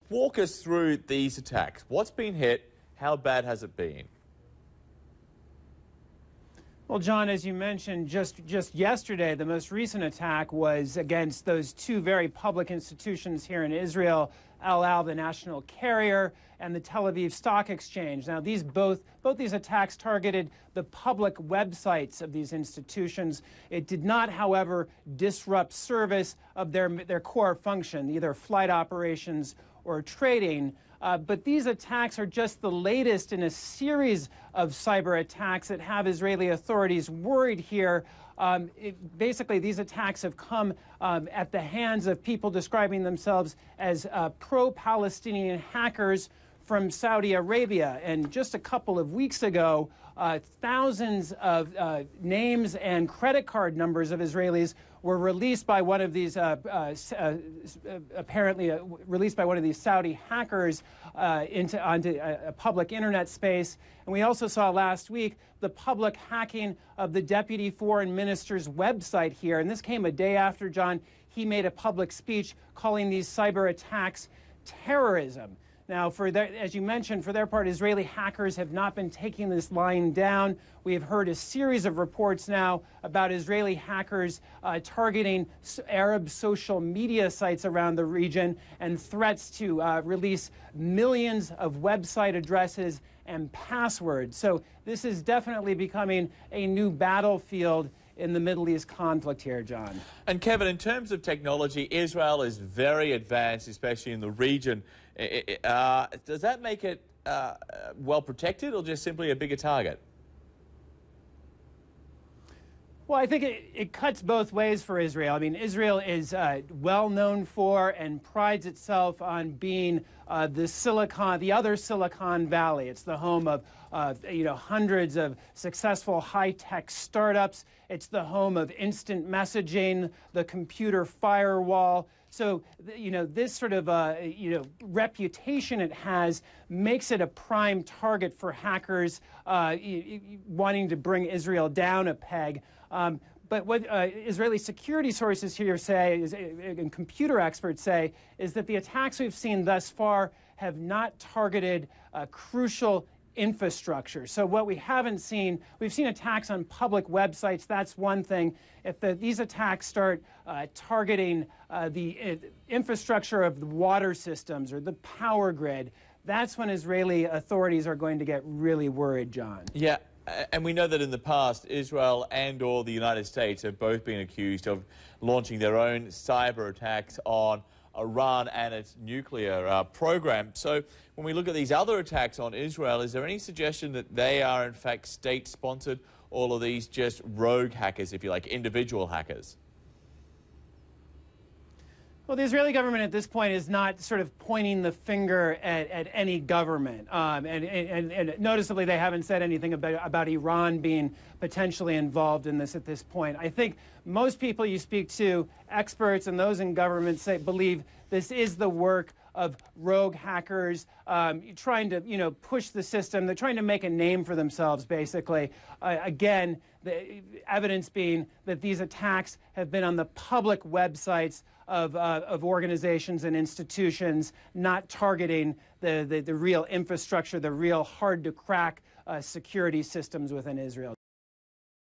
Walk us through these attacks. What's been hit? How bad has it been? Well, John, as you mentioned, just yesterday, the most recent attack was against those two very public institutions here in Israel, El Al, the national carrier, and the Tel Aviv Stock Exchange. Now, both these attacks targeted the public websites of these institutions. It did not, however, disrupt service of their core function, either flight operations or trading. But these attacks are just the latest in a series of cyber attacks that have Israeli authorities worried here. Basically, these attacks have come at the hands of people describing themselves as pro-Palestinian hackers from Saudi Arabia. And just a couple of weeks ago, thousands of names and credit card numbers of Israelis were released by one of these, released by one of these Saudi hackers onto a public internet space. And we also saw last week the public hacking of the deputy foreign minister's website here. And this came a day after, John, he made a public speech calling these cyber attacks terrorism. Now, as you mentioned, for their part, Israeli hackers have not been taking this lying down. We have heard a series of reports now about Israeli hackers targeting Arab social media sites around the region and threats to release millions of website addresses and passwords. So this is definitely becoming a new battlefield in the Middle East conflict here, John. And Kevin, in terms of technology, Israel is very advanced, especially in the region. Does that make it well protected or just simply a bigger target? Well, I think it cuts both ways for Israel. I mean, Israel is well known for and prides itself on being the other Silicon Valley. It's the home of hundreds of successful high-tech startups. It's the home of instant messaging, the computer firewall. So, this sort of, reputation it has makes it a prime target for hackers wanting to bring Israel down a peg. But what Israeli security sources here say, and computer experts say, is that the attacks we've seen thus far have not targeted crucial infrastructure. So what we haven't seen, we've seen attacks on public websites. That's one thing. If these attacks start targeting the infrastructure of the water systems or the power grid, that's when Israeli authorities are going to get really worried, John. Yeah. And we know that in the past, Israel and/or the United States have both been accused of launching their own cyber attacks on Iran and its nuclear program. So when we look at these other attacks on Israel, is there any suggestion that they are in fact state-sponsored, all of these just rogue hackers, if you like, individual hackers? Well, the Israeli government at this point is not sort of pointing the finger at any government. And noticeably, they haven't said anything about Iran being potentially involved in this at this point. I think most people you speak to, experts and those in government, believe this is the work of rogue hackers trying to, push the system. They're trying to make a name for themselves, basically. Again, the evidence being that these attacks have been on the public websites of organizations and institutions, not targeting the real infrastructure, the real hard-to-crack security systems within Israel.